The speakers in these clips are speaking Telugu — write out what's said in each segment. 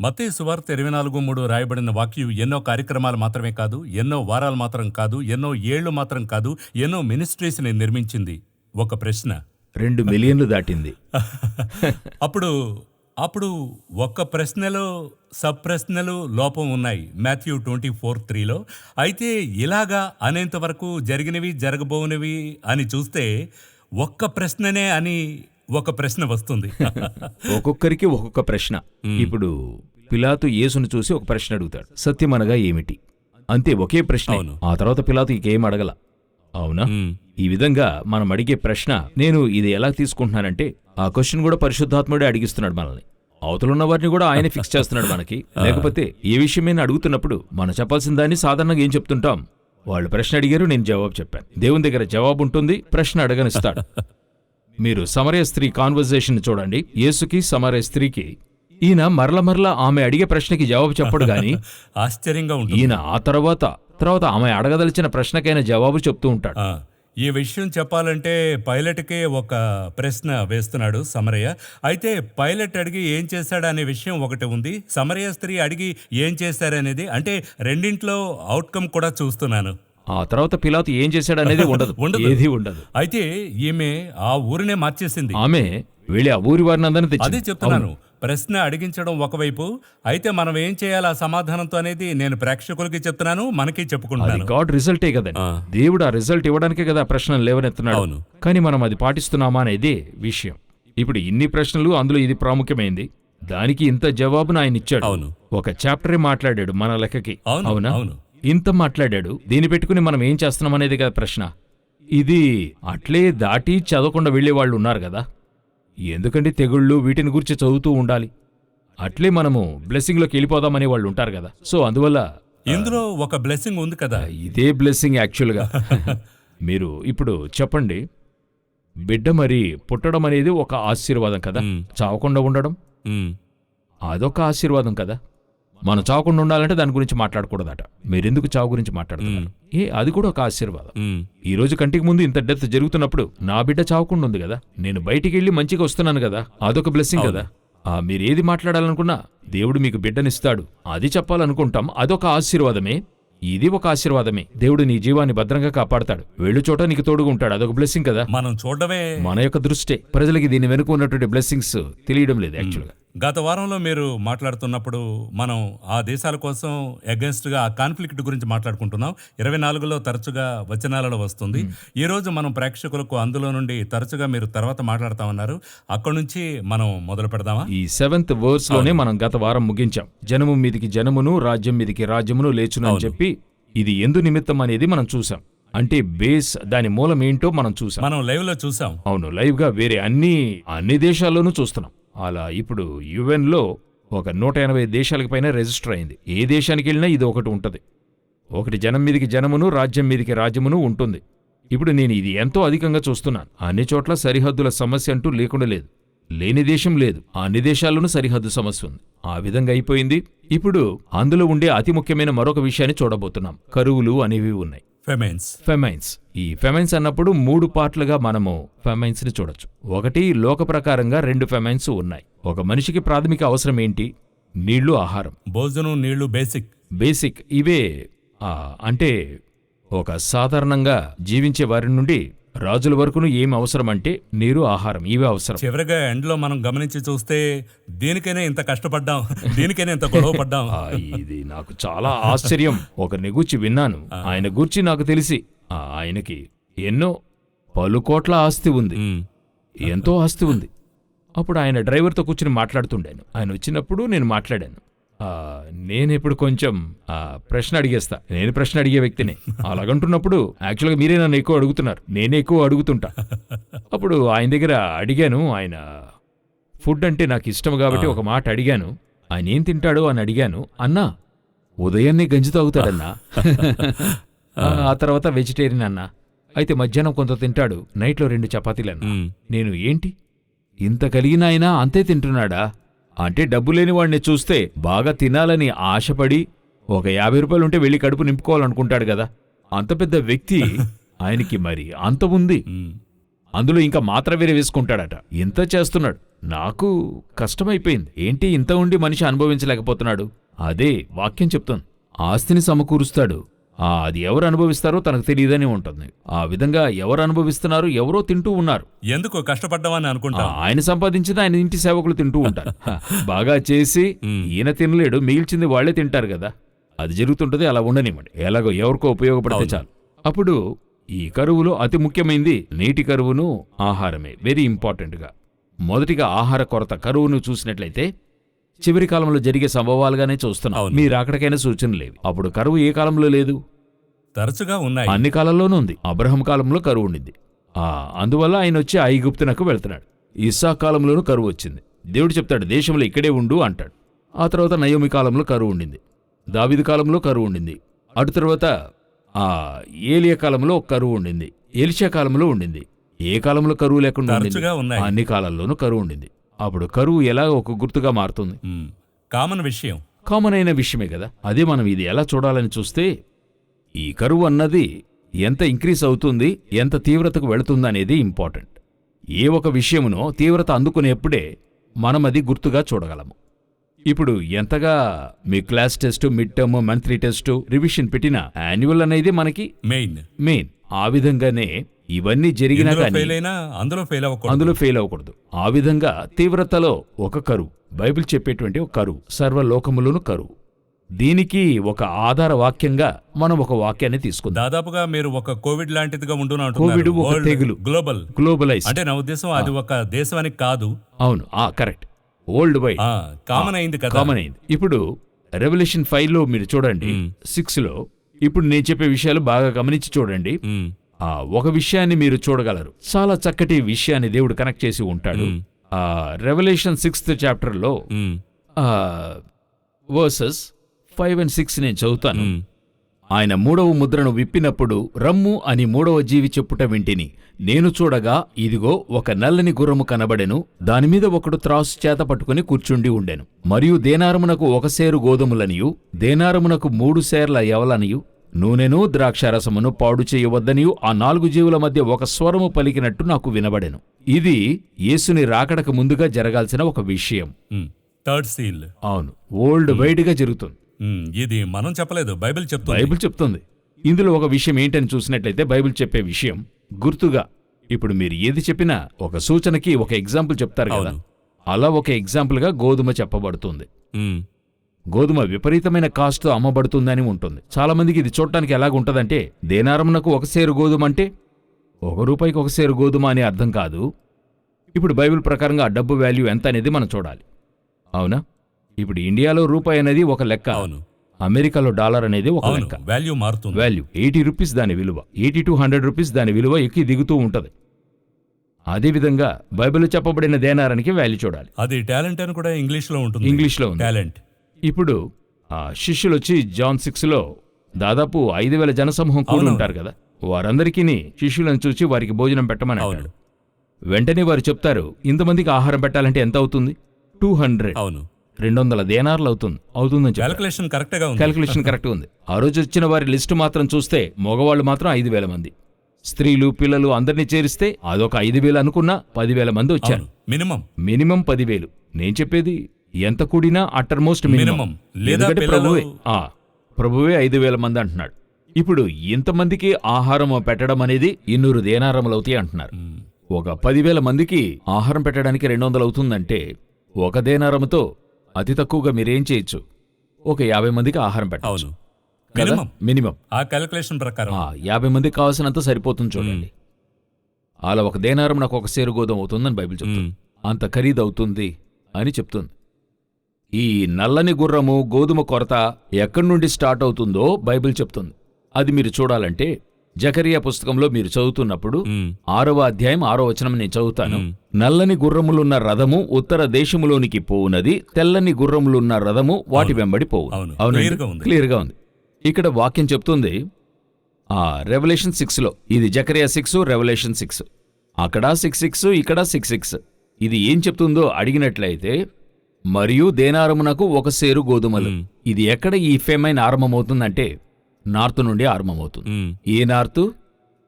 మత్తయి సువార్త 24:3 రాయబడిన వాక్యం ఎన్నో కార్యక్రమాలు మాత్రమే కాదు, ఎన్నో వారాలు మాత్రం కాదు, ఎన్నో ఏళ్లు మాత్రం కాదు, ఎన్నో మినిస్ట్రీస్ని నిర్మించింది. ఒక ప్రశ్న 2 మిలియన్లు దాటింది. అప్పుడు ఒక్క ప్రశ్నలో సబ్ ప్రశ్నలు లోపం ఉన్నాయి మాథ్యూ 24:3లో. అయితే ఇలాగా అనేంత వరకు జరిగినవి జరగబోనివి అని చూస్తే ఒక్క ప్రశ్ననే అని ఒక ప్రశ్న వస్తుంది. ఒక్కొక్కరికి ఒక్కొక్క ప్రశ్న. ఇప్పుడు పిలాతు యేసును చూసి ఒక ప్రశ్న అడుగుతాడు, సత్యమనగా ఏమిటి? అంతే, ఒకే ప్రశ్న. ఆ తర్వాత పిలాతు ఇంకేం అడగల. అవునా? ఈ విధంగా మనం అడిగే ప్రశ్న, నేను ఇది ఎలా తీసుకుంటున్నానంటే, ఆ క్వశ్చన్ కూడా పరిశుద్ధాత్ముడే అడిగిస్తున్నాడు మనల్ని. అవతలున్న వారిని కూడా ఆయనే ఫిక్స్ చేస్తున్నాడు మనకి. లేకపోతే ఏ విషయమైనా అడుగుతున్నప్పుడు మనం చెప్పాల్సిన దాన్ని సాధారణంగా ఏం చెప్తుంటాం? వాళ్ళు ప్రశ్న అడిగారు, నేను జవాబు చెప్పాను. దేవుని దగ్గర జవాబు ఉంటుంది, ప్రశ్న అడగనిస్తాడు. మీరు సమరయ స్త్రీ కాన్వర్జేషన్ చూడండి. యేసుకి సమరయ స్త్రీకి ఈయన మరల ఆమె అడిగే ప్రశ్నకి జవాబు చెప్పడు గాని ఆశ్చర్యంగా ఉంటుంది. ఈయన ఆ తర్వాత ఆమె అడగదలిచిన ప్రశ్నకైనా జవాబు చెప్తూ ఉంటాడు. ఈ విషయం చెప్పాలంటే పైలట్కే ఒక ప్రశ్న వేస్తున్నాడు సమరయ్య. అయితే పైలట్ అడిగి ఏం చేశాడనే విషయం ఒకటి ఉంది, సమరయ స్త్రీ అడిగి ఏం చేశారనేది. అంటే రెండింట్లో అవుట్కమ్ కూడా చూస్తున్నాను. ఆ తర్వాత పిలాతు ఏం చేశాడనేది ఉండదు, ఏది ఉండదు. అయితే ఈమె ఆ ఊరినే మార్చేసింది. ఆమె వెళ్ళి ఆ ఊరి వారిని అందరినీ తెచ్చింది. అదే చెప్తున్నాను, ప్రశ్న అడిగించడం ఒకవైపు, అయితే మనం ఏం చేయాలి ఆ సమాధానంతో అనేది నేను ప్రేక్షకులకి చెప్తున్నాను, మనకి చెప్పుకుంటున్నాను. గాడ్ రిజల్టే కదండి. దేవుడు ఆ రిజల్ట్ ఇవ్వడానికే కదా ప్రశ్నలు లేవనెత్తున్నాడు. కానీ మనం అది పాటిస్తున్నామా అనేది విషయం. ఇప్పుడు ఇన్ని ప్రశ్నలు, అందులో ఇది ప్రాముఖ్యమైంది, దానికి ఇంత జవాబును ఆయన ఇచ్చాడు. ఒక చాప్టరే మాట్లాడాడు మన లెక్కకి. అవునా? ఇంత మాట్లాడాడు. దీన్ని పెట్టుకుని మనం ఏం చేస్తున్నాం అనేది కదా ప్రశ్న. ఇది అట్లే దాటి చదవకుండా వెళ్లేవాళ్లు ఉన్నారు కదా. ఎందుకంటే తెగుళ్ళు వీటిని గురించి చదువుతూ ఉండాలి. అట్లే మనము బ్లెస్సింగ్లోకి వెళ్ళిపోదామనే వాళ్ళు ఉంటారు కదా. సో అందువల్ల ఇందులో ఒక బ్లెస్సింగ్ ఉంది కదా. ఇదే బ్లెస్సింగ్ యాక్చువల్గా. మీరు ఇప్పుడు చెప్పండి, బిడ్డ మరి పుట్టడం అనేది ఒక ఆశీర్వాదం కదా. చావకుండా ఉండడం అదొక ఆశీర్వాదం కదా. మనం చావకుండా ఉండాలంటే దాని గురించి మాట్లాడకూడదట. మీరెందుకు చావు గురించి మాట్లాడుతున్నారు? అది కూడా ఒక ఆశీర్వాదం. ఈ రోజు కంటికి ముందు ఇంత డెత్ జరుగుతున్నప్పుడు నా బిడ్డ చావకుండా ఉంది కదా, నేను బయటికి వెళ్ళి మంచిగా వస్తున్నాను కదా, అదొక బ్లెస్సింగ్ కదా. మీరేది మాట్లాడాలనుకున్నా దేవుడు మీకు బిడ్డనిస్తాడు, అది చెప్పాలనుకుంటాం, అదొక ఆశీర్వాదమే. ఇది ఒక ఆశీర్వాదమే. దేవుడు నీ జీవాన్ని భద్రంగా కాపాడతాడు, వెళ్ళు చోట నీకు తోడుగా ఉంటాడు, అదొక బ్లెస్సింగ్ కదా. మనం చూడడమే మన యొక్క దృష్టే. ప్రజలకి దీని వెనుక ఉన్నటువంటి బ్లెస్సింగ్స్ తెలియడం లేదు యాక్చువల్గా. గత వారంలో మీరు మాట్లాడుతున్నప్పుడు మనం ఆ దేశాల కోసం అగెన్స్ట్ గా ఆ కాన్ఫ్లిక్ట్ గురించి మాట్లాడుకుంటున్నాం. 24లో తరచుగా వచనాలలో వస్తుంది. ఈ రోజు మనం ప్రేక్షకులకు అందులో నుండి తరచుగా మీరు తర్వాత మాట్లాడతామన్నారు, అక్కడి నుంచి మనం మొదలు పెడదామా? ఈ 7th verse లోనే మనం గత వారం ముగించాం. జనము మీదికి జనమును, రాజ్యం మీదికి రాజ్యమును లేచును అని చెప్పి, ఇది ఎందు నిమిత్తం అనేది మనం చూసాం. అంటే బేస్, దాని మూలం ఏంటో మనం చూసాం. మనం లైవ్ లో చూసాం. అవును, లైవ్ గా వేరే అన్ని దేశాల్లోనూ చూస్తున్నాం. అలా ఇప్పుడు యుఎన్లో ఒక 180 దేశాలకు పైన రిజిస్టర్ అయింది. ఏ దేశానికి వెళ్ళినా ఇది ఒకటి ఉంటుంది. ఒకటి జనం మీదికి జనమును, రాజ్యం మీదికి రాజ్యమును ఉంటుంది. ఇప్పుడు నేను ఇది ఎంతో అధికంగా చూస్తున్నాను. అన్ని చోట్ల సరిహద్దుల సమస్య అంటూ లేకుండా లేదు. లేని దేశం లేదు. అన్ని దేశాల్లోనూ సరిహద్దు సమస్య ఉంది. ఆ విధంగా అయిపోయింది. ఇప్పుడు అందులో ఉండే అతి ముఖ్యమైన మరొక విషయాన్ని చూడబోతున్నాం. కరువులు అనేవి ఉన్నాయి. ఫెమైన్స్. ఈ ఫెమైన్స్ అన్నప్పుడు 3 పార్ట్లుగా మనము ఫెమైన్స్ ని చూడొచ్చు. ఒకటి, లోక ప్రకారంగా 2 ఫెమైన్స్ ఉన్నాయి. ఒక మనిషికి ప్రాథమిక అవసరం ఏంటి? నీళ్లు, ఆహారం. భోజనం, నీళ్లు బేసిక్ ఇవే. అంటే ఒక సాధారణంగా జీవించే వారి నుండి రాజుల వరకును ఏం అవసరం అంటే నీరు, ఆహారం, ఇవే అవసరం. చివరిగా ఎండ్లో మనం గమనించి చూస్తే దీనికైనా ఇంత కష్టపడ్డాం, దీనికైనా ఇంత గొడవ పడ్డాం. ఇది నాకు చాలా ఆశ్చర్యం. ఒకరిని గూర్చి విన్నాను, ఆయన గూర్చి నాకు తెలిసి ఆయనకి ఎన్నో పలు కోట్ల ఆస్తి ఉంది, ఎంతో ఆస్తి ఉంది. అప్పుడు ఆయన డ్రైవర్తో కూర్చుని మాట్లాడుతుండాను. ఆయన వచ్చినప్పుడు నేను మాట్లాడాను. నేనిప్పుడు కొంచెం ప్రశ్న అడిగేస్తా. నేను ప్రశ్న అడిగే వ్యక్తిని. అలాగంటున్నప్పుడు యాక్చువల్గా మీరే నన్ను ఎక్కువ అడుగుతున్నారు, నేనే ఎక్కువ అడుగుతుంటా. అప్పుడు ఆయన దగ్గర అడిగాను. ఆయన ఫుడ్ అంటే నాకు ఇష్టం కాబట్టి ఒక మాట అడిగాను. ఆయన ఏం తింటాడో అని అడిగాను. అన్నా, ఉదయాన్నే గంజి తాగుతాడన్నా, ఆ తర్వాత వెజిటేరియన్ అన్నా, అయితే మధ్యాహ్నం కొంత తింటాడు, నైట్లో 2 చపాతీలన్నా. నేను ఏంటి ఇంత కలిగిన ఆయన అంతే తింటున్నాడా? అంటే డబ్బు లేని వాడిని చూస్తే బాగా తినాలని ఆశపడి ఒక 50 రూపాయలు ఉంటే వెళ్ళి కడుపు నింపుకోవాలనుకుంటాడు కదా. అంత పెద్ద వ్యక్తి ఆయనకి మరి అంత ఉంది. అందులో ఇంకా మాత్ర వేరే వేసుకుంటాడట. ఇంత చేస్తున్నాడు. నాకు కష్టమైపోయింది. ఏంటి ఇంత ఉండి మనిషి అనుభవించలేకపోతున్నాడు? అదే వాక్యం చెప్తుంది. ఆస్తిని సమకూరుస్తాడు, అది ఎవరు అనుభవిస్తారో తనకు తెలియదని ఉంటుంది. ఆ విధంగా ఎవరు అనుభవిస్తున్నారు? ఎవరో తింటూ ఉన్నారు. ఎందుకు కష్టపడ్డామని అనుకుంటా. ఆయన సంపాదించింది ఆయన ఇంటి సేవకులు తింటూ ఉంటారు. బాగా చేసి ఈయన తినలేడు, మిగిల్చింది వాళ్లే తింటారు కదా. అది జరుగుతుంటది. అలా ఉండనివ్వండి. ఎలాగో ఎవరికో ఉపయోగపడితే చాలు. అప్పుడు ఈ కరువులో అతి ముఖ్యమైనది నీటి కరువును, ఆహారమే వెరీ ఇంపార్టెంట్గా. మొదటిగా ఆహార కొరత కరువును చూసినట్లయితే చివరి కాలంలో జరిగే సంభవాలుగానే చూస్తున్నాం. మీరు అక్కడికైనా సూచనలు లేవు. అప్పుడు కరువు ఏ కాలంలో లేదు? తరచుగా ఉన్నాయి. అన్ని కాలంలోనూ ఉంది. అబ్రహం కాలంలో కరువు ఉండింది. అందువల్ల ఆయన వచ్చి ఐగుప్తునకు వెళ్తున్నాడు. ఇస్సాకు కాలంలోనూ కరువు వచ్చింది. దేవుడు చెప్తాడు దేశంలో ఇక్కడే ఉండు అంటాడు. ఆ తర్వాత నయోమి కాలంలో కరువు ఉండింది. దావీదు కాలంలో కరువు ఉండింది. అటు తర్వాత ఏలియా కాలంలో కరువు ఉండింది. ఎలీషా కాలంలో ఉండింది. ఏ కాలంలో కరువు లేకుండా ఉండింది? అన్ని కాలాల్లోనూ కరువు ఉండింది. అప్పుడు కరువు ఎలా ఒక గుర్తుగా మారుతుంది? కామన్ అయిన విషయమే కదా. అదే మనం ఇది ఎలా చూడాలని చూస్తే, ఈ కరువు అన్నది ఎంత ఇంక్రీజ్ అవుతుంది, ఎంత తీవ్రతకు వెళుతుందనేది ఇంపార్టెంట్. ఏ ఒక విషయమునో తీవ్రత అందుకునేప్పుడే మనం అది గుర్తుగా చూడగలము. ఇప్పుడు ఎంతగా మీ class test, mid term, monthly test, revision పెట్టినా యాన్యువల్ అనేది మనకి మెయిన్. ఆ విధంగానే ఇవన్నీ జరిగినా కానీ అందులో ఫెయిల్ అవ్వకూడదు. ఆ విధంగా తీవ్రతలో ఒక కరువు, బైబిల్ చెప్పేటువంటి ఒక కరువు, సర్వలోకములోను కరువు. దీనికి ఒక ఆధార వాక్యంగా మనం ఒక వాక్యాన్ని తీసుకుందాం. దాదాపుగా మీరు ఒక కోవిడ్ లాంటిదిగా ఉంటున్నారు. కోవిడ్ ఒక తెగులు, గ్లోబలైజ్. అంటే నా ఉద్దేశం అది ఒక దేశానికి కాదు. అవును, కరెక్ట్. వరల్డ్ వైడ్ కామన్ అయింది. ఇప్పుడు రెవల్యూషన్ 5లో మీరు చూడండి, 6లో ఇప్పుడు నేను చెప్పే విషయాలు బాగా గమనించి చూడండి. ఒక విషయాన్ని మీరు చూడగలరు. చాలా చక్కటి విషయాన్ని దేవుడు కనెక్ట్ చేసి ఉంటాడు. రెవల్యూషన్ 6th చాప్టర్లో వర్సెస్ 5 and 6 నేను చదువుతాను. ఆయన 3వ ముద్రను విప్పినప్పుడు రమ్ము అని 3వ జీవి చెప్పుట వింటిని. నేను చూడగా ఇదిగో ఒక నల్లని గుర్రము కనబడెను. దానిమీద ఒకడు త్రాసు చేత పట్టుకుని కూర్చుండి ఉండెను. మరియు దేనారమునకు 1 సేరు గోధుమలనియు, దేనారమునకు 3 సేర్ల యవలనియు, నూనెను ద్రాక్షారసమును పాడు చేయవద్దనియు ఆ 4 జీవుల మధ్య ఒక స్వరము పలికినట్టు నాకు వినబడెను. ఇది యేసుని రాకడకు ముందుగా జరగాల్సిన ఒక విషయం. Third seal. అవును, వరల్డ్ వైడ్ గా జరుగుతుంది. ఇది మనం చెప్పలేదు, బైబిల్ చెప్తుంది. ఇందులో ఒక విషయం ఏంటని చూసినట్లయితే, బైబిల్ చెప్పే విషయం గుర్తుగా, ఇప్పుడు మీరు ఏది చెప్పినా ఒక సూచనకి ఒక ఎగ్జాంపుల్ చెప్తారు కదా, అలా ఒక ఎగ్జాంపుల్ గా గోధుమ చెప్పబడుతుంది. గోధుమ విపరీతమైన కాస్ట్ అమ్మబడుతుందని ఉంటుంది. చాలా మందికి ఇది చూడటానికి ఎలాగుంటదంటే, దేనారమునకు 1 సేరు గోధుమ అంటే ₹1 1 సేరు గోధుమ అనే అర్థం కాదు. ఇప్పుడు బైబిల్ ప్రకారంగా ఆ డబ్బు వాల్యూ ఎంత అనేది మనం చూడాలి. అవునా? ఇప్పుడు ఇండియాలో రూపాయి అనేది ఒక లెక్క, అమెరికాలో డాలర్ అనేది ఒక లెక్క. వాల్యూ మారుతుంది. వాల్యూ ₹80 దాని విలువ, ₹80 to ₹100 దాని విలువ ఎక్కి దిగుతూ ఉంటది. అదేవిధంగా బైబిల్లో చెప్పబడిన దేనారానికి వాల్యూ చూడాలి. అది టాలెంట్ అని కూడా ఇంగ్లీష్లో ఉంటుంది. ఇంగ్లీష్లో ఉంది టాలెంట్. ఇప్పుడు శిష్యులు వచ్చి జాన్ 6లో దాదాపు 5,000 జనసమూహం కూడి ఉంటారు కదా, వారందరికీ శిష్యులను చూచి వారికి భోజనం పెట్టమని అంటాడు. వెంటనే వారు చెప్తారు, ఇంతమందికి ఆహారం పెట్టాలంటే ఎంత అవుతుంది? 200 దేనార్లు అవుతుందని క్యాలిక్యులేషన్ కరెక్ట్గా ఉంది. ఆ రోజు వచ్చిన వారి లిస్టు మాత్రం చూస్తే మగవాళ్ళు మాత్రం 5,000 మంది, స్త్రీలు పిల్లలు అందరినీ చేరిస్తే అదొక 5,000 అనుకున్నా 10,000 మంది వచ్చారు. మినిమం 10,000. నేను చెప్పేది ఎంత కూడినా అట్టర్మోస్ట్ మినిమం. ప్రభువే 5,000 మంది అంటున్నాడు. ఇప్పుడు ఇంతమందికి ఆహారం పెట్టడం అనేది 200 దేనారములు అవుతాయి అంటున్నారు. ఒక 10,000 మందికి ఆహారం పెట్టడానికి 200 అవుతుందంటే, ఒక దేనారముతో అతి తక్కువగా మీరేం చేయొచ్చు? ఒక 50 మందికి ఆహారం పెట్టవచ్చు. మినిమం ఆ క్యాలిక్యులేషన్ ప్రకారం 50 మందికి కావాల్సినంత సరిపోతుంది. చూడండి, అలా ఒక దేనారం నాకు 1 సేరు గోధుమ అవుతుందని బైబిల్ చెప్తుంది. అంత ఖరీదు అవుతుంది అని చెప్తుంది. ఈ నల్లని గుర్రము, గోధుమ కొరత ఎక్కడి నుండి స్టార్ట్ అవుతుందో బైబిల్ చెప్తుంది. అది మీరు చూడాలంటే జకరియా పుస్తకంలో మీరు చదువుతున్నప్పుడు 6వ అధ్యాయం 6వ వచనం నేను చదువుతాను. నల్లని గుర్రములున్న రథము ఉత్తర దేశములోనికి పోవునది, తెల్లని గుర్రములున్న రథము వాటి వెంబడి పోవు. క్లియర్గా ఉంది. ఇక్కడ వాక్యం చెప్తుంది రెవల్యూషన్ 6లో, ఇది జకరియా 6, రెవల్యూషన్ 6. అక్కడ 6:6, ఇక్కడ 6:6. ఇది ఏం చెప్తుందో అడిగినట్లయితే, మరియు దేనారమునకు 1 సేరు గోధుమలు. ఇది ఎక్కడ ఈ ఫేమైన్ ఆరంభమవుతుందంటే నార్త్ నుండి ఆరంభమవుతుంది. ఏ నార్త్?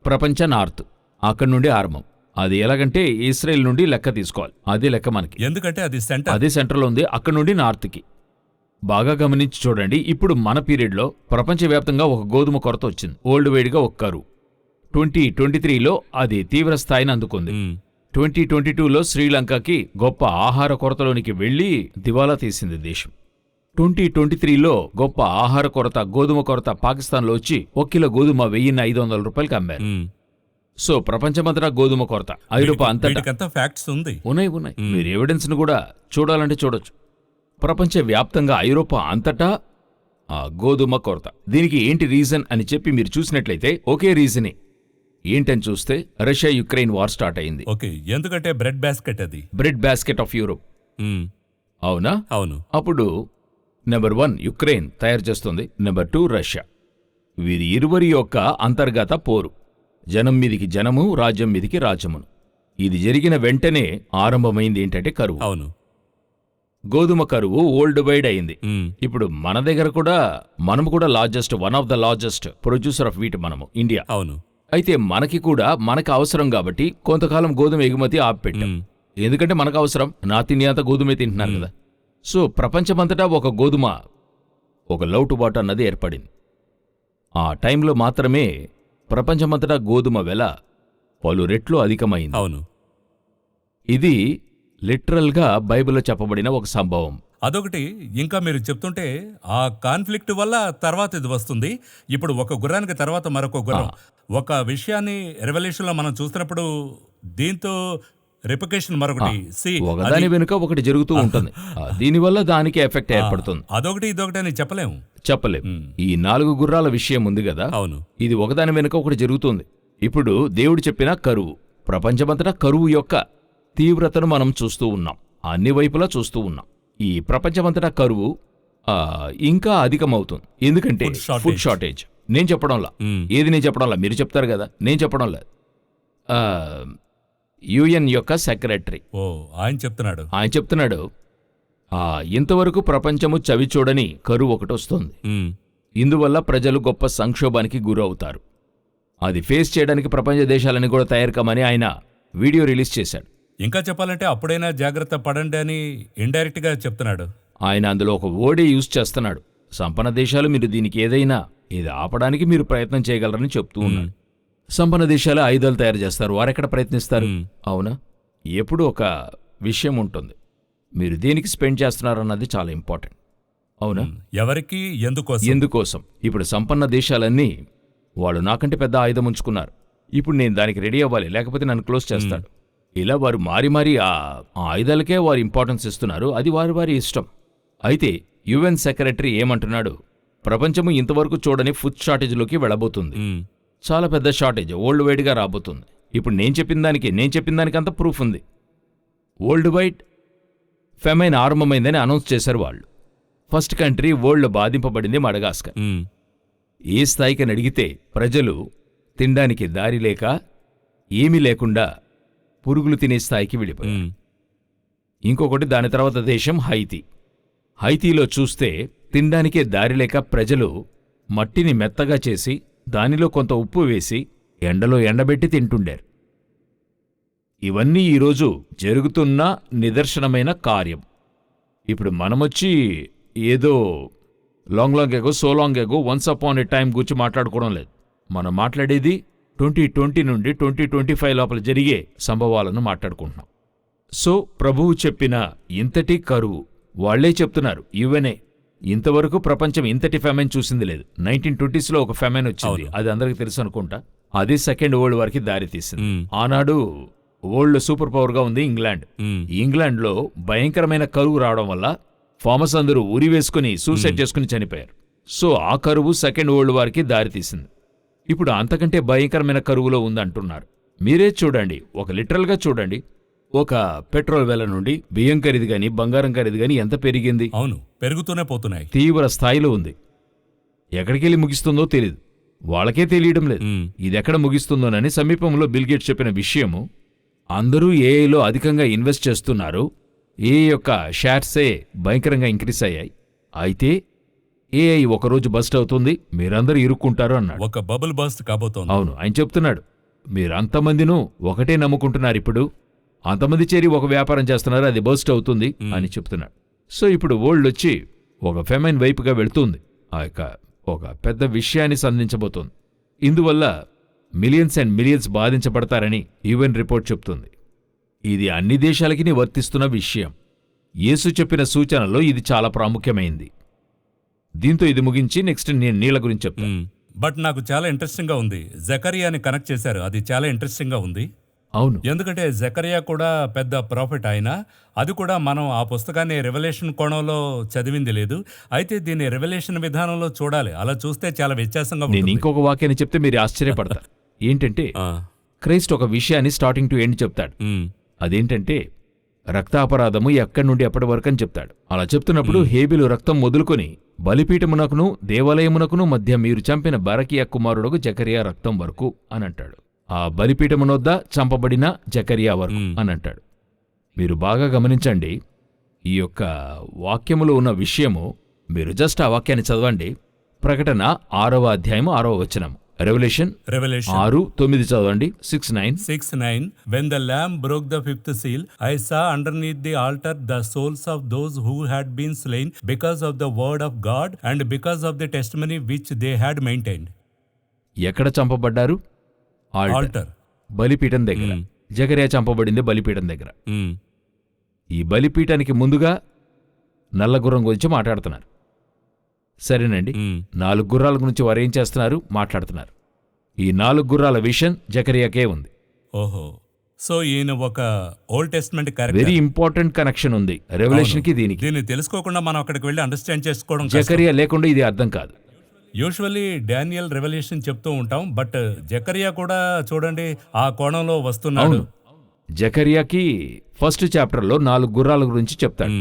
ప్రపంచ నార్త్. అక్కడి నుండి ఆరంభం. అది ఎలాగంటే ఇస్రాయెల్ నుండి లెక్క తీసుకోవాలి. అదే లెక్క మనకి. ఎందుకంటే అది సెంటర్. అదే సెంటర్లో ఉంది, అక్కడ నుండి నార్త్కి. బాగా గమనించి చూడండి, ఇప్పుడు మన పీరియడ్లో ప్రపంచవ్యాప్తంగా ఒక గోధుమ కొరత వచ్చింది. ఓల్డ్ వైడ్గా ఒక కరువు. 2023లో అది తీవ్ర స్థాయిని అందుకుంది. 2022లో శ్రీలంకకి గొప్ప ఆహార కొరతలోనికి వెళ్లి దివాలా తీసింది దేశం. 2023లో గొప్ప ఆహార కొరత, గోధుమ కొరత పాకిస్తాన్లో వచ్చి 1 కిలో గోధుమ 1500 రూపాయలకి అమ్మారు. సో ప్రపంచమంతటా గోధుమ కొరత. ఐరోపా అంతటా ఫ్యాక్ట్స్ ఉన్నాయి. మీరు ఎవిడెన్స్ ను కూడా చూడాలంటే చూడొచ్చు. ప్రపంచవ్యాప్తంగా ఐరోపా అంతటా ఆ గోధుమ కొరత. దీనికి ఏంటి రీజన్ అని చెప్పి మీరు చూసినట్లయితే ఒకే రీజనే. ఏంటని చూస్తే రష్యా యుక్రెయిన్ వార్ స్టార్ట్ అయింది. ఓకే, ఎందుకంటే బ్రెడ్ బాస్కెట్, అది బ్రెడ్ బాస్కెట్ ఆఫ్ యూరోప్. అవునా? అవును. అప్పుడు నెంబర్ 1 యుక్రెయిన్ తయారు చేస్తుంది, నెంబర్ 2 రష్యా. వీరి ఇరువురి యొక్క అంతర్గత పోరు. జనం మీదికి జనము, రాజ్యం మీదికి రాజ్యమును. ఇది జరిగిన వెంటనే ఆరంభమైంది ఏంటంటే కరువు. అవును. గోధుమ కరువు వరల్డ్ వైడ్ అయింది. ఇప్పుడు మన దగ్గర కూడా మనము కూడా one of the largest producer of wheat మనము, ఇండియా. అవును. అయితే మనకి కూడా మనకు అవసరం కాబట్టి కొంతకాలం గోధుమ ఎగుమతి ఆపిపెట్టాం. ఎందుకంటే మనకు అవసరం, నార్త్ ఇండియా అంతా గోధుమే తింటున్నారు కదా. సో ప్రపంచమంతటా ఒక గోధుమ, ఒక లోటుబాటు అన్నది ఏర్పడింది. ఆ టైంలో మాత్రమే ప్రపంచమంతటా గోధుమ వెల పలు రెట్లు అధికమైంది. అవును. ఇది లిటరల్గా బైబిల్లో చెప్పబడిన ఒక సంభవం. అదొకటి. ఇంకా మీరు చెప్తుంటే ఆ కాన్ఫ్లిక్ట్ వల్ల తర్వాత ఇది వస్తుంది. ఇప్పుడు ఒక గుర్రానికి తర్వాత మరొక గుర్రం. ఒక విషయాన్ని రెవల్యూషన్లో మనం చూస్తున్నప్పుడు దీంతో రిప్లికేషన్ మరొకటి. ఒకదాని వెనుక ఒకటి జరుగుతూ ఉంటుంది. దీనివల్ల దానికి ఎఫెక్ట్ ఏర్పడుతుంది. అదొకటి ఇదొకటి అని చెప్పలేము. ఈ 4 గుర్రాల విషయం ఉంది కదా. అవును. ఇది ఒకదాని వెనుక ఒకటి జరుగుతుంది. ఇప్పుడు దేవుడు చెప్పిన కరువు, ప్రపంచమంతటా కరువు యొక్క తీవ్రతను మనం చూస్తూ ఉన్నాం, అన్ని వైపులా చూస్తూ ఉన్నాం. ఈ ప్రపంచమంతటా కరువు ఇంకా అధికమవుతుంది. ఎందుకంటే ఫుడ్ షార్టేజ్. నేను చెప్పడంలా, ఏది నేను చెప్పడంలా, మీరు చెప్తారు కదా, నేను చెప్పడంలా. యుఎన్ యొక్క సెక్రటరీ ఆయన చెప్తున్నాడు ఇంతవరకు ప్రపంచము చవి చూడని కరువు ఒకటి వస్తుంది. ఇందువల్ల ప్రజలు గొప్ప సంక్షోభానికి గురవుతారు. అది ఫేస్ చేయడానికి ప్రపంచ దేశాలని కూడా తయారు కమని ఆయన వీడియో రిలీజ్ చేశాడు. ఇంకా చెప్పాలంటే అప్పుడైనా జాగ్రత్త పడండి అని ఇండైరెక్ట్ గా చెప్తున్నాడు. ఆయన అందులో ఒక వర్డే యూజ్ చేస్తున్నాడు. సంపన్న దేశాలు మీరు దీనికి ఏదైనా ఇది ఆపడానికి మీరు ప్రయత్నం చేయగలరని చెప్తూ ఉన్నాడు. సంపన్న దేశాలు ఆయుధాలు తయారు చేస్తారు, వారెక్కడ ప్రయత్నిస్తారు? అవునా? ఎప్పుడు ఒక విషయం ఉంటుంది, మీరు దేనికి స్పెండ్ చేస్తున్నారన్నది చాలా ఇంపార్టెంట్. అవునా? ఎవరికి, ఎందుకోసం? ఇప్పుడు సంపన్న దేశాలన్నీ వాళ్ళు నాకంటే పెద్ద ఆయుధం ఉంచుకున్నారు, ఇప్పుడు నేను దానికి రెడీ అవ్వాలి, లేకపోతే నన్ను క్లోజ్ చేస్తాడు. ఇలా వారు మారి ఆ ఆయుధాలకే వారు ఇంపార్టెన్స్ ఇస్తున్నారు. అది వారి ఇష్టం. అయితే యుఎన్ సెక్రటరీ ఏమంటున్నాడు? ప్రపంచము ఇంతవరకు చూడని ఫుడ్ షార్టేజ్లోకి వెళ్ళబోతుంది. చాలా పెద్ద షార్టేజ్ వరల్డ్ వైడ్గా రాబోతుంది. ఇప్పుడు నేను చెప్పిన దానికంతా ప్రూఫ్ ఉంది. వరల్డ్ వైడ్ ఫెమైన్ ఆరంభమైందని అనౌన్స్ చేశారు వాళ్ళు. ఫస్ట్ కంట్రీ వరల్డ్ బాధింపబడింది మడగాస్కర్. ఏ స్థాయికి అడిగితే ప్రజలు తినడానికి దారి లేక, ఏమీ లేకుండా పురుగులు తినే స్థాయికి వెళ్ళిపోయారు. ఇంకొకటి దాని తర్వాత దేశం హైతీలో చూస్తే తినడానికే దారి లేక ప్రజలు మట్టిని మెత్తగా చేసి దానిలో కొంత ఉప్పు వేసి ఎండలో ఎండబెట్టి తింటుండారు. ఇవన్నీ ఈరోజు జరుగుతున్న నిదర్శనమైన కార్యం. ఇప్పుడు మనమొచ్చి ఏదో long ago once upon a time గురించి మాట్లాడుకోవడం లేదు. మనం మాట్లాడేది 2020 నుండి 2025 లోపల జరిగే సంభవాలను మాట్లాడుకుంటున్నాం. సో ప్రభువు చెప్పిన ఇంతటి కరువు, వాళ్లే చెప్తున్నారు, యుఎన్ఏ ఇంతవరకు ప్రపంచం ఇంతటి ఫెమైన్ చూసింది లేదు. 1920sలో ఒక ఫెమైన్ వచ్చింది, అది అందరికీ తెలుసు అనుకుంటా. అది సెకండ్ వరల్డ్ వార్కి దారి తీసింది. ఆనాడు వరల్డ్ సూపర్ పవర్గా ఉంది ఇంగ్లాండ్లో భయంకరమైన కరువు రావడం వల్ల ఫార్మర్స్ అందరూ ఉరి వేసుకుని సూసైడ్ చేసుకుని చనిపోయారు. సో ఆ కరువు సెకండ్ వరల్డ్ వార్కి దారి తీసింది. ఇప్పుడు అంతకంటే భయంకరమైన కరువులో ఉందంటున్నారు. మీరే చూడండి, ఒక లిటరల్గా చూడండి, ఒక పెట్రోల్ వెల నుండి బియ్యం ఖరీదు గాని, బంగారం ఖరీదు గాని ఎంత పెరిగింది? అవును, పెరుగుతూనే పోతున్నాయి. తీవ్ర స్థాయిలో ఉంది. ఎక్కడికెళ్ళి ముగిస్తుందో తెలీదు, వాళ్ళకే తెలియడం లేదు ఇదెక్కడ ముగిస్తుందోనని. సమీపంలో బిల్ గేట్స్ చెప్పిన విషయము, అందరూ ఏఐలో అధికంగా ఇన్వెస్ట్ చేస్తున్నారు, ఏఐ యొక్క షేర్సే భయంకరంగా ఇంక్రీస్ అయ్యాయి. అయితే ఏఐ ఒకరోజు బస్ట్ అవుతుంది, మీరందరూ ఇరుక్కుంటారు అన్నాడు. ఒక బబుల్ బస్ట్ కాబోతోంది. అవును, ఆయన చెప్తున్నాడు మీరు అంతమందినూ ఒకటే నమ్ముకుంటున్నారిప్పుడు, అంతమంది చేరి ఒక వ్యాపారం చేస్తున్నారు, అది బర్స్ట్ అవుతుంది అని చెప్తున్నాడు. సో ఇప్పుడు వరల్డ్ వచ్చి ఒక ఫెమైన్ వైపుగా వెళుతుంది, ఆ యొక్క ఒక పెద్ద విషయాన్ని సంధించబోతోంది. ఇందువల్ల మిలియన్స్ అండ్ మిలియన్స్ బాధించబడతారని యుఎన్ రిపోర్ట్ చెప్తుంది. ఇది అన్ని దేశాలకి వర్తిస్తున్న విషయం. యేసు చెప్పిన సూచనలో ఇది చాలా ప్రాముఖ్యమైంది. దీంతో ఇది ముగించి నెక్స్ట్ నేను నీళ్ల గురించి చెప్తాను. బట్ నాకు చాలా ఇంట్రెస్టింగ్ గా ఉంది. జకరియాని కనెక్ట్ చేశారు, అది చాలా ఇంట్రెస్టింగ్ గా ఉంది. అవును, ఎందుకంటే జకరియా కూడా పెద్ద ప్రాఫిట్ ఆయన. అది కూడా మనం ఆ పుస్తకాన్ని రెవల్యూషన్ కోణంలో చదివింది లేదు. అయితే దీన్ని రెవల్యూషన్ విధానంలో చూడాలి. అలా చూస్తే చాలా వ్యత్యాసంగా నేను ఉంటుంది. ఇంకొక వాక్యాన్ని చెప్తే మీరు ఆశ్చర్యపడతారు. ఏంటంటే క్రైస్ట్ ఒక విషయాన్ని స్టార్టింగ్ టు ఎండ్ చెప్తాడు. అదేంటంటే రక్తాపరాధము ఎక్కడి నుండి ఎప్పటి వరకు అని చెప్తాడు. అలా చెప్తున్నప్పుడు హేబెలు రక్తం మొదలుకొని బలిపీఠమునకును దేవాలయమునకును మధ్య మీరు చంపిన బరకియా కుమారుడకు జకరియా రక్తం వరకు అని అంటాడు. ఆ బలిపీఠమునొద్ద చంపబడిన జకరియా వరకు అని అంటాడు. మీరు బాగా గమనించండి, ఈ యొక్క వాక్యములో ఉన్న విషయము, మీరు జస్ట్ ఆ వాక్యాన్ని చదవండి. ప్రకటన 6వ అధ్యాయము 6వ వచనము. రెవల్యూషన్ 6:9 చదవండి. 6:9. When the Lamb broke the fifth seal, I saw underneath the altar the souls of those who had been slain because of the word of God and because of the testimony which they had maintained. ఎక్కడ చంపబడ్డారు? ఆల్టర్, బలిపీఠం దగ్గర. జకరియా చంపబడింది బలిపీఠం దగ్గర. ఈ బలిపీఠానికి ముందుగా నల్లగుర్రం గురించి మాట్లాడుతున్నారు. సరేనండి, 4 గుర్రాల గురించి వారు ఏం చేస్తున్నారు మాట్లాడుతున్నారు. ఈ 4 గుర్రాల విషన్ జకరియాకే ఉంది. ఓహో, సో ఈయన ఒక old testament character. Very important connection ఉంది రెవల్యూషన్ కి దీనికి. దీన్ని తెలుసుకోకుండా మనం అక్కడికి వెళ్ళి అండర్స్టాండ్ చేసుకోవడం జకరియా లేకుండా ఇది అర్థం కాదు. యూజువల్లీ డానియల్ రెవల్యూషన్ చెప్తూ ఉంటాం, బట్ జకరియా కూడా చూడండి ఆ కోణంలో వస్తున్నాడు. జకరియాకి ఫస్ట్ చాప్టర్లో 4 గుర్రాల గురించి చెప్తాడు.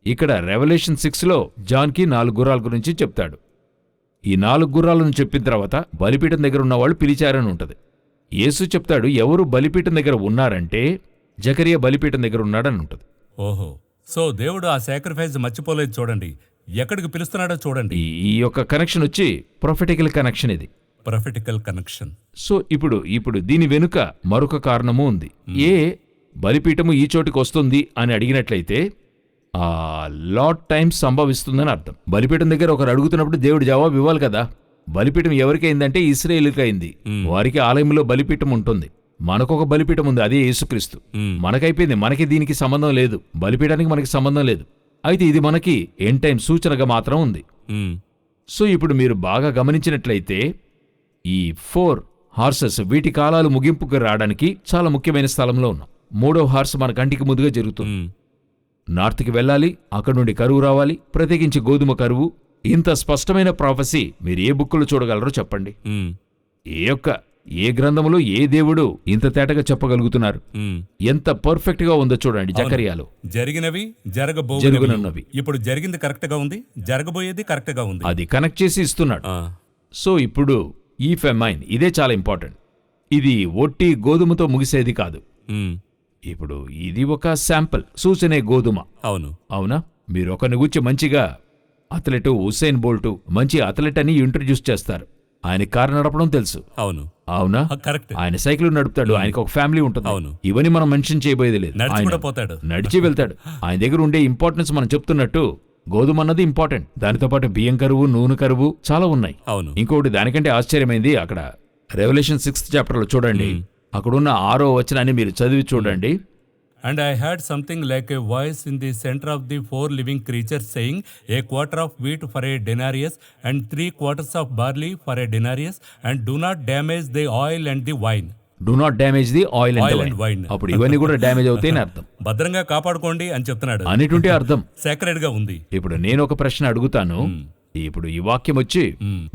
ఇక్కడ రెవల్యూషన్ 6లో జాన్కి 4 గుర్రాల గురించి చెప్తాడు. ఈ 4 గుర్రాలను చెప్పిన తర్వాత బలిపీఠం దగ్గర ఉన్నవాళ్ళు పిలిచారని ఉంటుంది. యేసు చెప్తాడు ఎవరు బలిపీఠం దగ్గర ఉన్నారంటే జకరియా బలిపీఠం దగ్గర ఉన్నాడని ఉంటుంది. ఓహో, సో దేవుడు ఆ సాక్రిఫైస్ మర్చిపోలేదు. చూడండి ఎక్కడికి పిలుస్తున్నాడో చూడండి. ఈ యొక్క కనెక్షన్ వచ్చి ప్రొఫెటికల్ కనెక్షన్, ఇది ప్రొఫెటికల్ కనెక్షన్. సో ఇప్పుడు దీని వెనుక మరొక కారణము ఉంది. ఏ బలిపీఠము ఈ చోటికి వస్తుంది అని అడిగినట్లయితే ఆ లాట్ టైం సంభవిస్తుందని అర్థం. బలిపీఠం దగ్గర ఒకరు అడుగుతున్నప్పుడు దేవుడు జవాబు ఇవ్వాలి కదా. బలిపీఠం ఎవరికైందంటే ఇశ్రాయేలుకి అయింది. వారికి ఆలయంలో బలిపీఠం ఉంటుంది. మనకొక బలిపీఠం ఉంది, అదే యేసుక్రీస్తు. మనకైపోయింది, మనకి దీనికి సంబంధం లేదు, బలిపీఠానికి మనకి సంబంధం లేదు. అయితే ఇది మనకి ఎండ్ టైం సూచనగా మాత్రం ఉంది. సో ఇప్పుడు మీరు బాగా గమనించినట్లయితే ఈ 4 హార్సెస్ వీటి కాలాలు ముగింపుకు రావడానికి చాలా ముఖ్యమైన స్థలంలో ఉన్నాం. 3వ హార్స్ మన కంటికి ముందుగా జరుగుతుంది. నార్త్కి వెళ్ళాలి, అక్కడి నుండి కరువు రావాలి, ప్రత్యేకించి గోధుమ కరువు. ఇంత స్పష్టమైన ప్రాఫెసీ మీరు ఏ బుక్కులో చూడగలరో చెప్పండి. ఏ గ్రంథములో ఏ దేవుడు ఇంత తేటగా చెప్పగలుగుతున్నారు? ఎంత పర్ఫెక్ట్ గా ఉందో చూడండి. జకరియాలో జరిగినవి జరగనున్నవి, ఇప్పుడు జరిగింది కరెక్ట్ గా ఉంది, జరగబోయేది కరెక్ట్ గా ఉంది, అది కనెక్ట్ చేసి ఇస్తున్నాడు. సో ఇప్పుడు ఈ ఫెమైన్ ఇదే చాలా ఇంపార్టెంట్. ఇది ఒట్టి గోధుమతో ముగిసేది కాదు. ఇప్పుడు ఇది ఒక శాంపుల్, సూచనే గోధుమ. అవునా? మీరు ఒకరిని గురించి మంచిగా అథ్లెట్ ఉసేన్ బోల్ట్ మంచి అథ్లెట్ అని ఇంట్రడ్యూస్ చేస్తారు. ఆయన కారు నడపడం తెలుసు. అవునా? ఆయన సైకిల్ నడుపుతాడు, ఆయనకు ఒక ఫ్యామిలీ ఉంటుంది. ఇవన్నీ మనం మెన్షన్ చేయబోయేది లేదు. నడిచి వెళ్తాడు. ఆయన దగ్గర ఉండే ఇంపార్టెన్స్ మనం చెప్తున్నట్టు గోధుమ అన్నది ఇంపార్టెంట్. దానితో పాటు బియ్యం కరువు, నూనె కరువు చాలా ఉన్నాయి. ఇంకొకటి దానికంటే ఆశ్చర్యమైంది, అక్కడ రెవల్యూషన్ 6th చాప్టర్లో చూడండి, అక్కడున్న 6వ వచనాన్ని మీరు చదివి చూడండి. And I heard something like a voice in the center of the 4 living creatures saying, a quarter of wheat for a denarius and 3 quarters of barley for a denarius, and do not damage the oil and the wine. Do not damage the oil and wine. అప్పుడు ఇవన్నీ కూడా డ్యామేజ్ అవుతాయని అర్థం. భద్రంగా కాపాడుకోండి అని చెప్తున్నాడు. అనేటువంటి అర్థం సేక్రెడ్ గా ఉంది. ఇప్పుడు నేను ఒక ప్రశ్న అడుగుతాను. ఇప్పుడు ఈ వాక్యం వచ్చి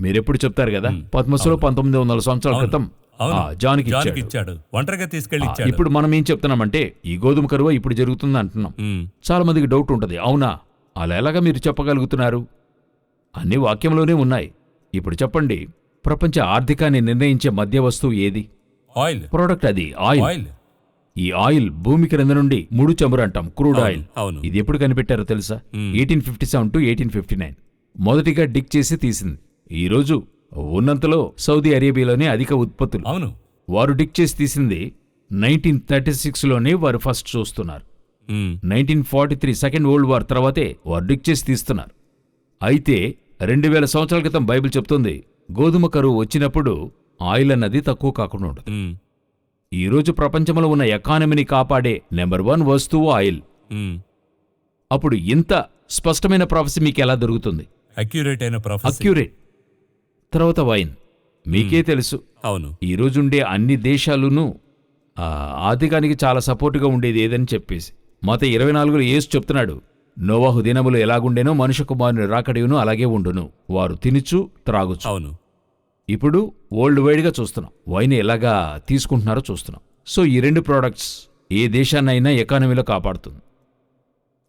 మీరెప్పుడు చెప్తారు కదా, పద్మసులో 1900 సంవత్సరాల క్రితం జాన్కి ఇచ్చాడు, ఒంటరిగా తీసుకెళ్లి ఇచ్చాడు. ఇప్పుడు మనం ఏం చెప్తున్నామంటే ఈ గోధుమ కరువు ఇప్పుడు జరుగుతుంది అంటున్నాం. చాలా మందికి డౌట్ ఉంటుంది, అవునా అలా ఎలాగా మీరు చెప్పగలుగుతున్నారు? అన్ని వాక్యంలోనే ఉన్నాయి. ఇప్పుడు చెప్పండి, ప్రపంచ ఆర్థికాన్ని నిర్ణయించే మధ్య వస్తువు ఏది? ఆయిల్ ప్రోడక్ట్, అది ఆయిల్. ఈ ఆయిల్ భూమి క్రింద నుండి ముడు చమురు అంటాం, క్రూడ్ ఆయిల్. ఇది ఎప్పుడు కనిపెట్టారో తెలుసా? 1857 to 1859 మొదటిగా డిక్ చేసి తీసింది. ఈ రోజు ఉన్నంతలో సౌదీ అరేబియాలోనే అధిక ఉత్పత్తులు. వారు డిక్ చేసి తీసింది 1936లోనే వారు ఫస్ట్ చూస్తున్నారు. 1943 సెకండ్ వరల్డ్ వార్ తర్వాతే వారు డిక్ చేసి తీస్తున్నారు. అయితే 2000 సంవత్సరాల క్రితం బైబిల్ చెప్తుంది గోధుమ కరువు వచ్చినప్పుడు ఆయిల్ అన్నది తక్కువ కాకుండా ఉండదు. ఈరోజు ప్రపంచంలో ఉన్న ఎకానమీని కాపాడే నెంబర్ 1 వస్తువు ఆయిల్. అప్పుడు ఇంత స్పష్టమైన ప్రాఫెసీ మీకు ఎలా దొరుకుతుంది? అక్యురేట్ అయిన ప్రాఫెసీ. అక్యురేట్. తర్వాత వైన్ మీకే తెలుసు. అవును. ఈరోజుండే అన్ని దేశాలునూ ఆర్థికానికి చాలా సపోర్టుగా ఉండేది ఏదని చెప్పేసి మత 24లో యేసు చెప్తున్నాడు, నోవాహు దినములు ఎలాగుండేనో మనుష్య కుమారుని రాకడయును అలాగే ఉండును, వారు తినుచు త్రాగుచు. అవును. ఇప్పుడు వరల్డ్ వైడ్గా చూస్తున్నాం వైన్ ఎలాగా తీసుకుంటున్నారో చూస్తున్నాం. సో ఈ 2 ప్రోడక్ట్స్ ఏ దేశాన్నైనా ఎకానమీలో కాపాడుతుంది.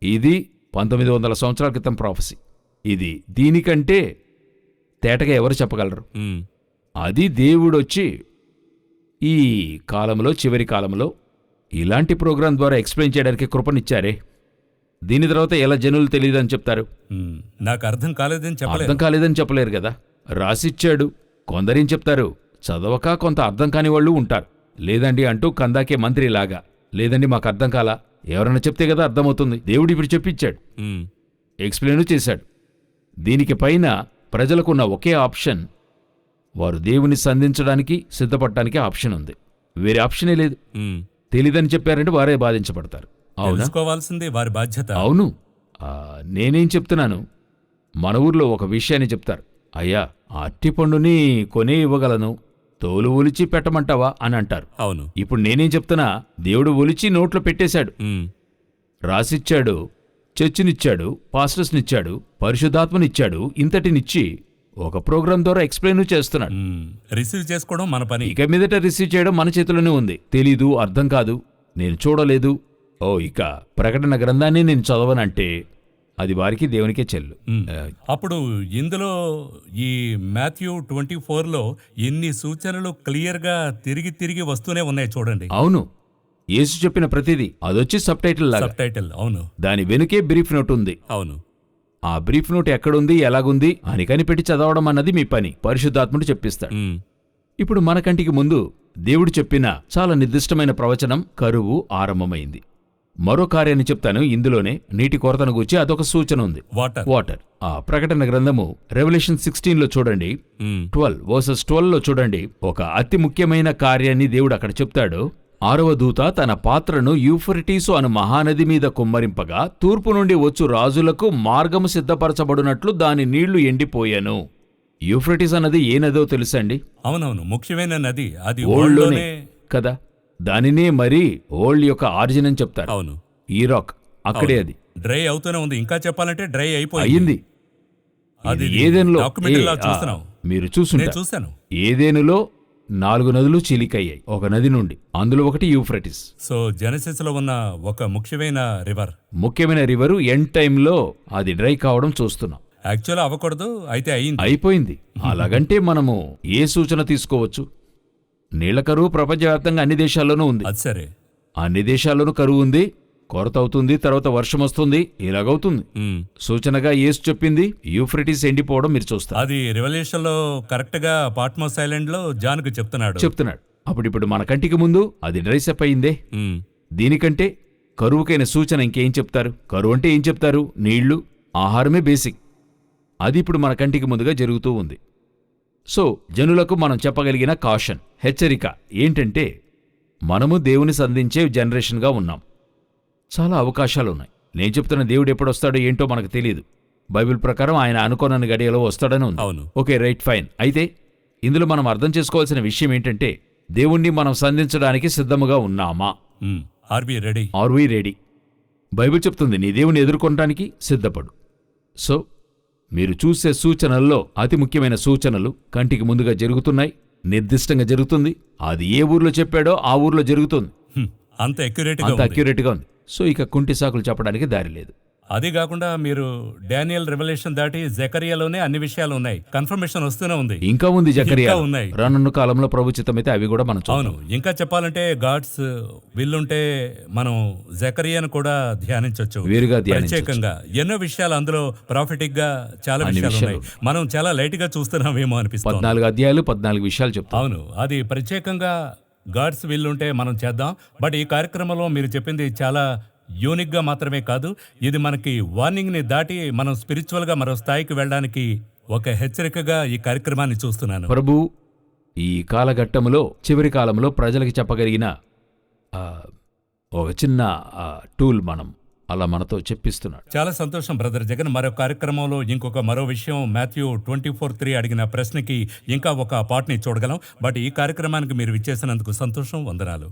ఇది 1900 సంవత్సరాల క్రితం ప్రాఫెసీ. ఇది దీనికంటే తేటగా ఎవరు చెప్పగలరు? అది దేవుడొచ్చి ఈ కాలంలో చివరి కాలంలో ఇలాంటి ప్రోగ్రాం ద్వారా ఎక్స్ప్లెయిన్ చేయడానికి కృపనిచ్చారే. దీని తర్వాత ఎలా జనులు తెలియదని చెప్తారు? నాకు అర్థం కాలేదని చెప్పలేదు. అర్థం కాలేదని చెప్పలేరు కదా. రాసిచ్చాడు. కొందరేం చెప్తారు, చదవక కొంత అర్థం కాని వాళ్ళు ఉంటారు. లేదండి అంటూ కందాకే మంత్రిలాగా, లేదండి మాకు అర్థం కాలా, ఎవరన్నా చెప్తే కదా అర్థమవుతుంది. దేవుడు ఇప్పుడు చెప్పించాడు, ఎక్స్ప్లెయిన్ చేశాడు. దీనికి పైన ప్రజలకున్న ఒకే ఆప్షన్, వారు దేవుని సంధించడానికి సిద్ధపడటానికి ఆప్షన్ ఉంది. వేరే ఆప్షనే లేదు. తెలీదని చెప్పారంటే వారే బాధించబడతారు. తెలుసుకోవాల్సిందే వారి బాధ్యత. అవును. నేనేం చెప్తున్నాను, మన ఊర్లో ఒక విషయాన్ని చెప్తారు, అయ్యా అట్టిపండుని కొనే ఇవ్వగలను, తోలు ఒలిచి పెట్టమంటావా అని అంటారు. అవును. ఇప్పుడు నేనేం చెప్తున్నా, దేవుడు ఒలిచి నోట్లో పెట్టేశాడు, రాసిచ్చాడు, చర్చినిచ్చాడు, పాస్టర్స్నిచ్చాడు, పరిశుద్ధాత్మనిచ్చాడు, ఇంతటినిచ్చి ఒక ప్రోగ్రాం ద్వారా ఎక్స్ప్లెయిన్ చేస్తున్నాడు. రిసీవ్ చేసుకోవడం మన పని. ఇక మీదట రిసీవ్ చేయడం మన చేతిలోనే ఉంది. తెలీదు, అర్థం కాదు, నేను చూడలేదు, ఇక ప్రకటన గ్రంథాన్ని నేను చదవనంటే అది వారికి దేవునికే చెల్లు. అప్పుడు ఇందులో ఈ మాథ్యూ 24లో ఎన్ని సూచనలు క్లియర్గా తిరిగి తిరిగి వస్తూనే ఉన్నాయి చూడండి. అవును. యేసు చెప్పిన ప్రతిదీ అదొచ్చి సబ్ టైటిల్ లాగా. Sub title. అవును. దాని వెనుకే బ్రీఫ్ నోట్ ఉంది. అవును. ఆ బ్రీఫ్ నోట్ ఎక్కడుంది, ఎలాగుంది అని కనిపెట్టి చదవడం అన్నది మీ పని. పరిశుద్ధాత్ముడు చెప్పిస్తాడు. ఇప్పుడు మన కంటికి ముందు దేవుడు చెప్పిన చాలా నిర్దిష్టమైన ప్రవచనం కరువు ఆరంభమైంది. మరో కార్యాన్ని చెప్తాను ఇందులోనే. నీటి కొరతను గూర్చి అదొక సూచన ఉంది. వాటర్. ఆ ప్రకటన గ్రంథము రెవల్యూషన్ 16లో చూడండి, 12:12లో చూడండి. ఒక అతి ముఖ్యమైన కార్యాన్ని దేవుడు అక్కడ చెప్తాడు. 6వ దూత తన పాత్రను యూఫ్రటీసు అను మహానది మీద కుమ్మరింపగా తూర్పు నుండి వచ్చు రాజులకు మార్గము సిద్ధపరచబడినట్లు దాని నీళ్లు ఎండిపోయాను. యూఫ్రటీస్ అన్నది ఏ నదో తెలుసండి? అవునవును, ముఖ్యమైన నది. అది ఓల్డ్లోనే కదా. దానినే మరి ఓల్డ్ యొక్క ఆరిజిన్ అని చెప్తారు. అవును. ఈరాక్ అక్కడే అది డ్రై అవుతూనే ఉంది. ఇంకా చెప్పాలంటే డ్రై అయింది. అది ఏదెన్లో మీరు చూసాను. ఏదేనులో 4 నదులు చీలికయ్యాయి ఒక నది నుండి. అందులో ఒకటి యూఫ్రటిస్. సో జెనసిస్ లో ఉన్న ఒక ముఖ్యమైన రివరు ఎండ్ టైంలో అది డ్రై కావడం చూస్తున్నాం. యాక్చువల్ అవ్వకూడదు, అయితే అయిపోయింది. అలాగంటే మనము ఏ సూచన తీసుకోవచ్చు? నీళ్ల కరువు ప్రపంచవ్యాప్తంగా అన్ని దేశాల్లోనూ ఉంది. అది సరే, అన్ని దేశాల్లోనూ కరువు ఉంది, కొరత అవుతుంది, తర్వాత వర్షం వస్తుంది, ఇలాగవుతుంది. సూచనగా యేసు చెప్పింది యూఫ్రటీస్ ఎండిపోవడం మీరు చూస్తారు. అది రెవల్యూషన్ లో కరెక్ట్ గా పాట్మోస్ ఐలాండ్ లో జాన్కు చెప్తున్నాడు. అప్పుడు మన కంటికి ముందు అది డ్రైసప్ అయిందే. దీనికంటే కరువుకైన సూచన ఇంకేం చెప్తారు? కరువు అంటే ఏం చెప్తారు? నీళ్లు, ఆహారమే బేసిక్. అది ఇప్పుడు మన కంటికి ముందుగా జరుగుతూ ఉంది. సో జనులకు మనం చెప్పగలిగిన కాషన్, హెచ్చరిక ఏంటంటే, మనము దేవుని సంధించే జనరేషన్గా ఉన్నాం. చాలా అవకాశాలున్నాయి. నేను చెప్తున్న దేవుడు ఎప్పుడొస్తాడో ఏంటో మనకు తెలియదు. బైబిల్ ప్రకారం ఆయన అనుకోనని గడియలో వస్తాడని ఉంది. Okay, right, fine. అయితే ఇందులో మనం అర్థం చేసుకోవాల్సిన విషయం ఏంటంటే, దేవుణ్ణి మనం సంధించడానికి సిద్ధముగా ఉన్నామా? Are we ready? బైబిల్ చెప్తుంది నీ దేవుని ఎదుర్కొనడానికి సిద్ధపడు. సో మీరు చూసే సూచనల్లో అతి ముఖ్యమైన సూచనలు కంటికి ముందుగా జరుగుతున్నాయి, నిర్దిష్టంగా జరుగుతుంది. అది ఏ ఊర్లో చెప్పాడో ఆ ఊర్లో జరుగుతుంది. అంత అక్యురేట్గా ఉంది. సో ఇక కుంటి సాకులు చెప్పడానికి దారి లేదు. అది కాకుండా మీరు డానియల్ రెవల్యూషన్ దాటి జకరియాలోనే అన్ని విషయాలు ఉన్నాయి. కన్ఫర్మేషన్ వస్తూనే ఉంది. ఇంకా ఉంది జకరియా ఉన్నాయి. రానున్న కాలంలో ప్రభుచితమైతే అవి కూడా మనం అవును. ఇంకా చెప్పాలంటే గాడ్స్ విల్లుంటే మనం జకరియాను కూడా ధ్యానించవచ్చు వేరుగా, ప్రత్యేకంగా. ఎన్నో విషయాలు అందులో ప్రాఫిటిక్ గా చాలా విషయాలు ఉన్నాయి. మనం చాలా లైట్ గా చూస్తున్నామేమో అనిపిస్తుంది. 14 అధ్యాయాలు 14 విషయాలు చెప్తాం. అవును, అది ప్రత్యేకంగా గాడ్స్ విల్ ఉంటే మనం చేద్దాం. బట్ ఈ కార్యక్రమంలో మీరు చెప్పింది చాలా యూనిక్గా మాత్రమే కాదు, ఇది మనకి వార్నింగ్ని దాటి మనం స్పిరిచువల్గా మరో స్థాయికి వెళ్ళడానికి ఒక హెచ్చరికగా ఈ కార్యక్రమాన్ని చూస్తున్నాను. ప్రభు ఈ కాలఘట్టములో చివరి కాలంలో ప్రజలకి చెప్పగలిగిన ఆ, ఒక చిన్న టూల్ అలా మనతో చెప్పిస్తున్నాడు. చాలా సంతోషం బ్రదర్ జగన్. మరో కార్యక్రమంలో మరో విషయం, మాథ్యూ 24:3 అడిగిన ప్రశ్నకి ఇంకా ఒక పార్ట్ని చూడగలం. బట్ ఈ కార్యక్రమానికి మీరు విచ్చేసినందుకు సంతోషం, వందనాలు.